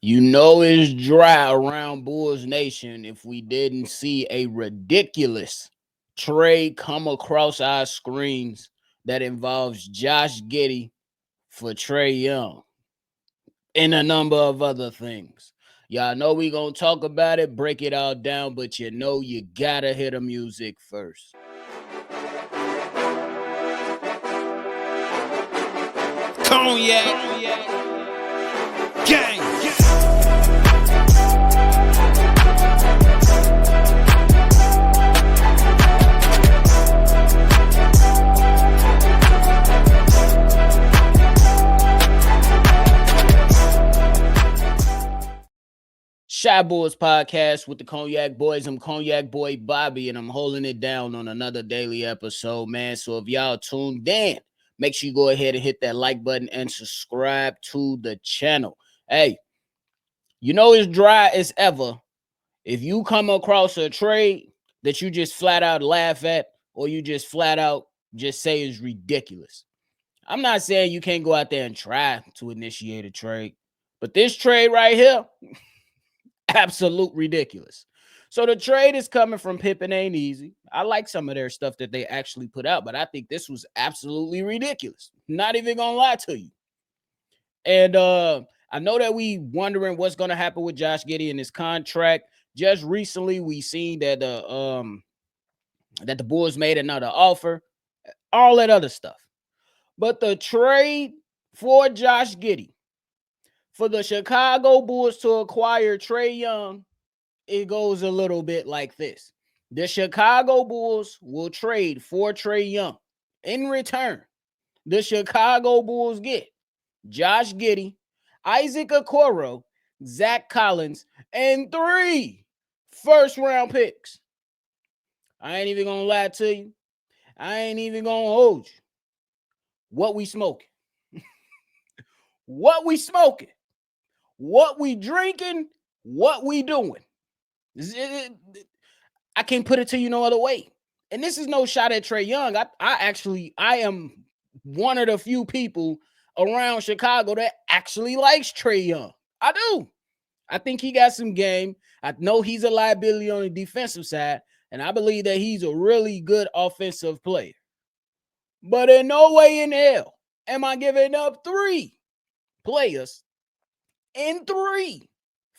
You know it's dry around Bulls Nation if we didn't see a ridiculous trade come across our screens that involves Josh Giddey for Trae Young and a number of other things. Y'all know we gonna talk about it, break it all down, but you know you gotta hear the music first. Cognac, gang. Shy Boys Podcast with the Cognac Boys. I'm Cognac Boy Bobby, and I'm holding it down on another daily episode, man. So if y'all tuned in, make sure you go ahead and hit that like button and subscribe to the channel. Hey, you know it's dry as ever if you come across a trade that you just flat out laugh at or you just flat out just say is ridiculous. I'm not saying you can't go out there and try to initiate a trade, but this trade right here, absolute ridiculous. So the trade is coming from Pippen Ain't Easy. I like some of their stuff that they actually put out, but I think this was absolutely ridiculous. Not even gonna lie to you. And I know that we wondering what's gonna happen with Josh Giddey and his contract. Just recently, we seen that the Bulls made another offer, all that other stuff. But the trade for Josh Giddey for the Chicago Bulls to acquire Trae Young, it goes a little bit like this. The Chicago Bulls will trade for Trae Young. In return, the Chicago Bulls get Josh Giddey, Isaac Okoro, Zach Collins, and 3 first-round picks. I ain't even gonna lie to you. I ain't even gonna hold you. What we smoking? What we smoking? What we drinking? What we doing? I can't put it to you no other way. And this is no shot at Trae Young. I am one of the few people around Chicago that actually likes Trae Young. I do. I think he got some game. I know he's a liability on the defensive side, and I believe that he's a really good offensive player. But in no way in hell am I giving up 3 players and 3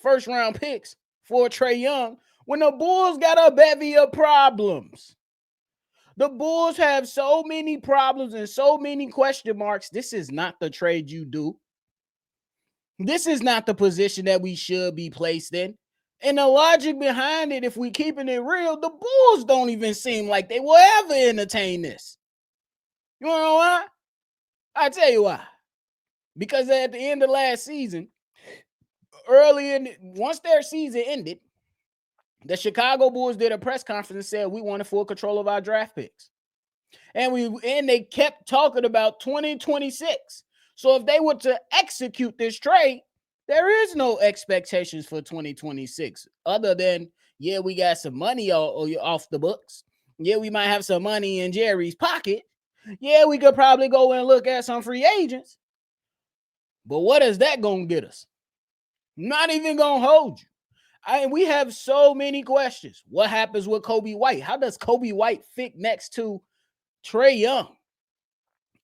first-round picks for Trae Young when the Bulls got a bevy of problems. The Bulls have so many problems and so many question marks. This is not the trade you do. This is not the position that we should be placed in. And the logic behind it, if we keeping it real, the Bulls don't even seem like they will ever entertain this. You wanna know why? I'll tell you why. Because at the end of last season, once their season ended, the Chicago Bulls did a press conference and said we wanted full control of our draft picks. And they kept talking about 2026. So if they were to execute this trade, there is no expectations for 2026 other than, yeah, we got some money off the books. Yeah, we might have some money in Jerry's pocket. Yeah, we could probably go and look at some free agents. But what is that going to get us? Not even going to hold you. We have so many questions. What happens with Kobe White? How does Kobe White fit next to Trae Young?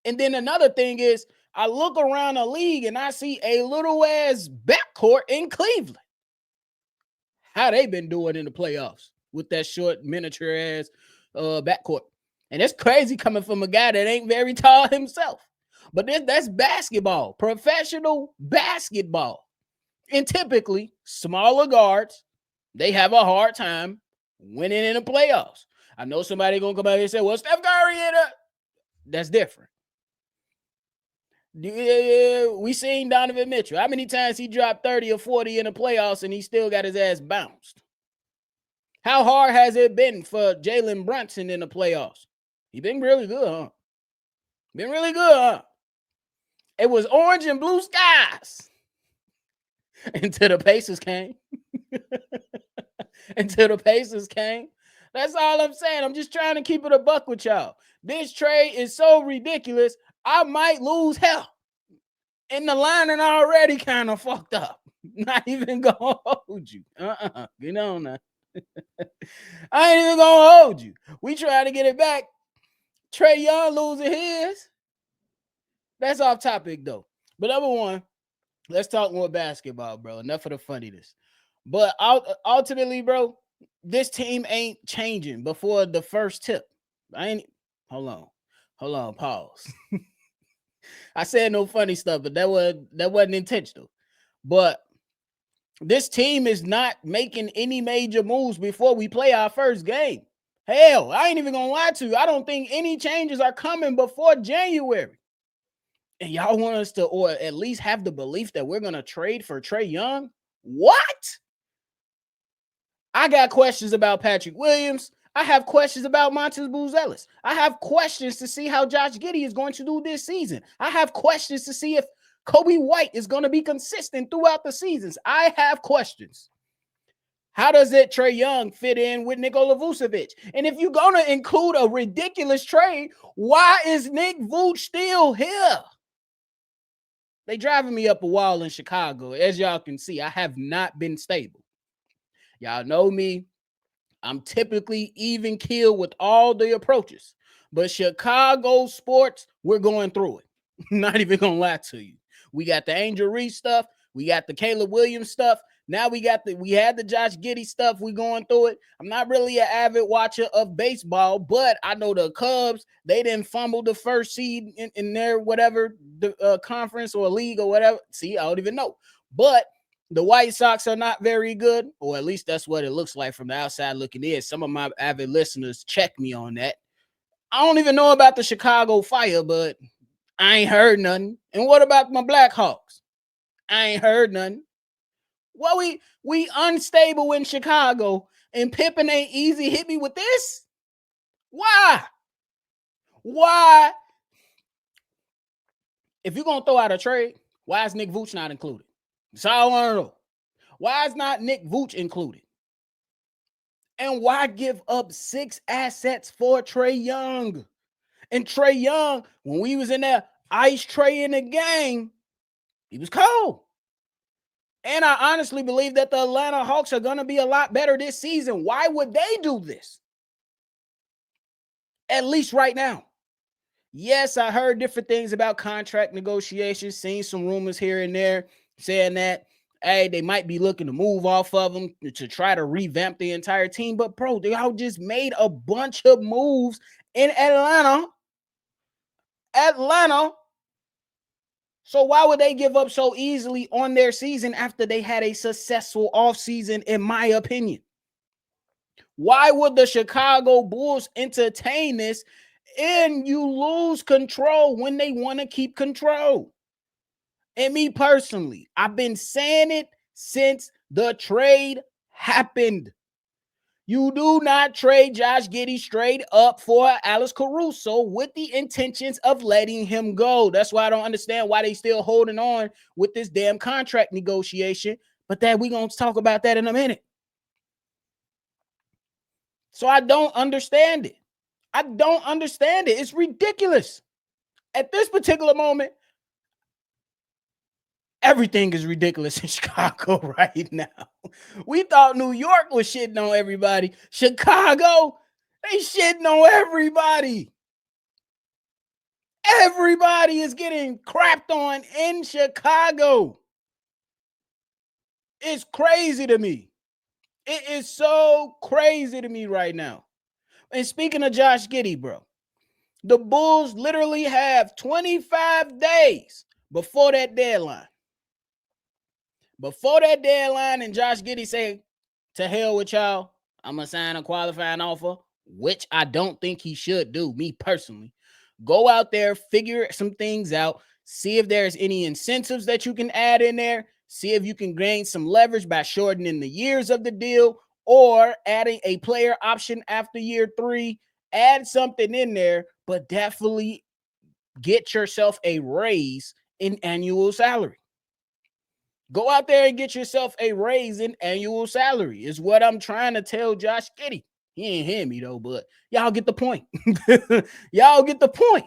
And then another thing is, I look around the league and I see a little ass backcourt in Cleveland. How they been doing in the playoffs with that short miniature ass backcourt. And it's crazy coming from a guy that ain't very tall himself. But that's basketball, professional basketball. And typically, smaller guards, they have a hard time winning in the playoffs. I know somebody going to come out here and say, well, Steph Curry in it. That's different. We seen Donovan Mitchell. How many times he dropped 30 or 40 in the playoffs and he still got his ass bounced? How hard has it been for Jalen Brunson in the playoffs? He been really good, huh? Been really good, huh? It was orange and blue skies until the Pacers came. Until the Pacers came. That's all I'm saying. I'm just trying to keep it a buck with y'all. This trade is so ridiculous, I might lose hell. And the lining already kind of fucked up. Not even gonna hold you. Get on now. I ain't even gonna hold you. We trying to get it back. Trae Young losing his. That's off topic though. But number one, let's talk more basketball, bro. Enough of the funniness. But ultimately, bro, this team ain't changing before the first tip. I ain't. Hold on. Pause. I said no funny stuff, but that wasn't intentional. But this team is not making any major moves before we play our first game. Hell, I ain't even gonna lie to you. I don't think any changes are coming before January. And y'all want us to, or at least have the belief that we're gonna trade for Trae Young? What? I got questions about Patrick Williams. I have questions about Montes Buzelis. I have questions to see how Josh Giddey is going to do this season. I have questions to see if Kobe White is going to be consistent throughout the seasons. I have questions. How does it Trae Young fit in with Nikola Vucevic? And if you're going to include a ridiculous trade, why is Nick Vooch still here? They driving me up a wall in Chicago. As y'all can see, I have not been stable. Y'all know me. I'm typically even keel with all the approaches. But Chicago sports, we're going through it. Not even going to lie to you. We got the Angel Reese stuff. We got the Caleb Williams stuff. Now we had the Josh Giddey stuff. We going through it. I'm not really an avid watcher of baseball, but I know the Cubs, they didn't fumble the first seed in their whatever the conference or league or whatever. See, I don't even know. But the White Sox are not very good, or at least that's what it looks like from the outside looking in. Some of my avid listeners check me on that. I don't even know about the Chicago Fire, but I ain't heard nothing. And what about my Blackhawks? I ain't heard nothing. Well, we unstable in Chicago, and Pippen ain't easy hit me with this? Why? Why? If you're going to throw out a trade, why is Nick Vooch not included? That's all I want to know. Why is not Nick Vooch included? And why give up 6 assets for Trae Young? And Trae Young, when we was in there, ice Trae in the game, he was cold. And I honestly believe that the Atlanta Hawks are going to be a lot better this season. Why would they do this? At least right now. Yes, I heard different things about contract negotiations, seen some rumors here and there saying that, hey, they might be looking to move off of them to try to revamp the entire team. But, bro, they all just made a bunch of moves in Atlanta. So why would they give up so easily on their season after they had a successful offseason, in my opinion? Why would the Chicago Bulls entertain this and you lose control when they want to keep control? And me personally, I've been saying it since the trade happened. You do not trade Josh Giddey straight up for Alex Caruso with the intentions of letting him go. That's why I don't understand why they still holding on with this damn contract negotiation. But that we're going to talk about that in a minute. So I don't understand it. It's ridiculous. At this particular moment, everything is ridiculous in Chicago right now. We thought New York was shitting on everybody. Chicago, they shitting on everybody. Everybody is getting crapped on in Chicago. It's crazy to me. It is so crazy to me right now. And speaking of Josh Giddey, bro, the Bulls literally have 25 days before that deadline. Before that deadline, and Josh Giddey say, to hell with y'all, I'm going to sign a qualifying offer, which I don't think he should do, me personally. Go out there, figure some things out, see if there's any incentives that you can add in there, see if you can gain some leverage by shortening the years of the deal or adding a player option after year 3. Add something in there, but definitely get yourself a raise in annual salary. Go out there and get yourself a raise in annual salary is what I'm trying to tell Josh Giddey. He ain't hear me though, but y'all get the point. Y'all get the point.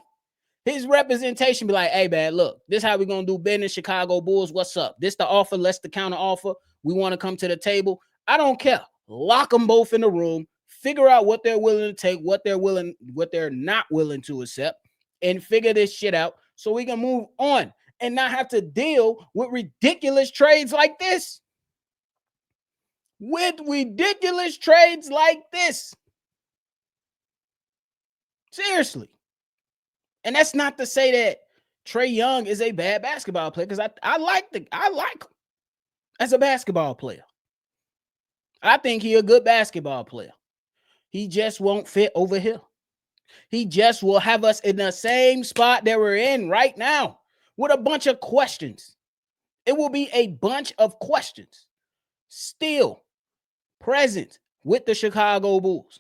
His representation be like, hey, man, look, this how we going to do business, Chicago Bulls. What's up? This the offer. Let's the counter offer. We want to come to the table. I don't care. Lock them both in the room. Figure out what they're willing to take, what they're not willing to accept, and figure this shit out so we can move on and not have to deal with ridiculous trades like this. Seriously. And that's not to say that Trae Young is a bad basketball player, because I like him as a basketball player. I think he a good basketball player. He just won't fit over here. He just will have us in the same spot that we're in right now with a bunch of questions. It will be a bunch of questions still present with the Chicago Bulls.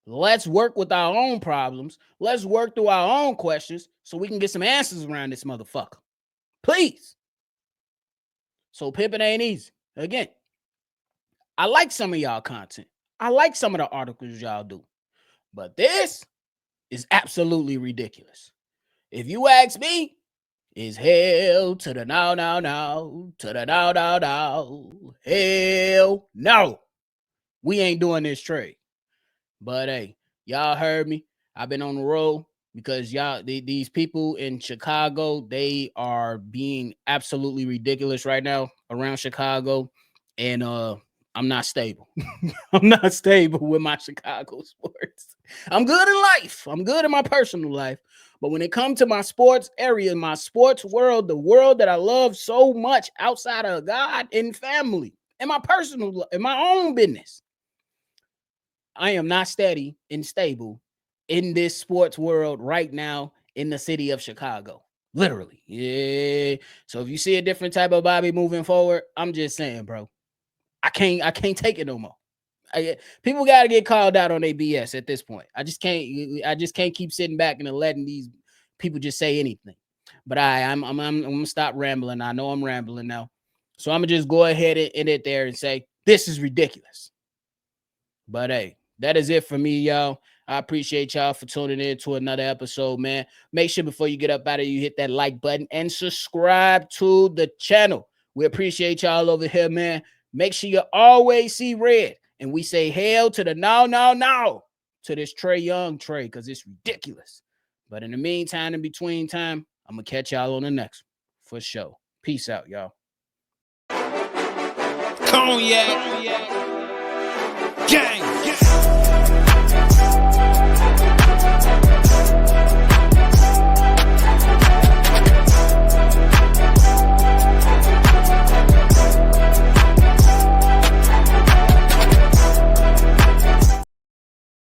Let's work with our own problems. Let's work through our own questions so we can get some answers around this motherfucker. Please. So pimping ain't easy. Again, I like some of y'all content. I like some of the articles y'all do. But this is absolutely ridiculous. If you ask me, it's hell to the no, to the no. Hell no. We ain't doing this trade. But hey, y'all heard me. I've been on the road because these people in Chicago, they are being absolutely ridiculous right now around Chicago. And I'm not stable. I'm not stable with my Chicago sports. I'm good in life. I'm good in my personal life. But when it comes to my sports area, my sports world, the world that I love so much outside of God and family and my personal, in my own business, I am not steady and stable in this sports world right now in the city of Chicago. Literally. Yeah. So if you see a different type of Bobby moving forward, I'm just saying, bro, I can't take it no more. People got to get called out on their BS at this point. I just can't keep sitting back and letting these people just say anything. But I'm gonna stop rambling. I know I'm rambling now. So I'm gonna just go ahead and end it there and say this is ridiculous. But hey, that is it for me, y'all. I appreciate y'all for tuning in to another episode, man. Make sure before you get up out of here, you hit that like button and subscribe to the channel. We appreciate y'all over here, man. Make sure you always see red. And we say hell to the no to this Trae Young trade, because it's ridiculous. But in the meantime, in between time, I'm going to catch y'all on the next one for sure. Peace out, y'all. Cognac. Gang.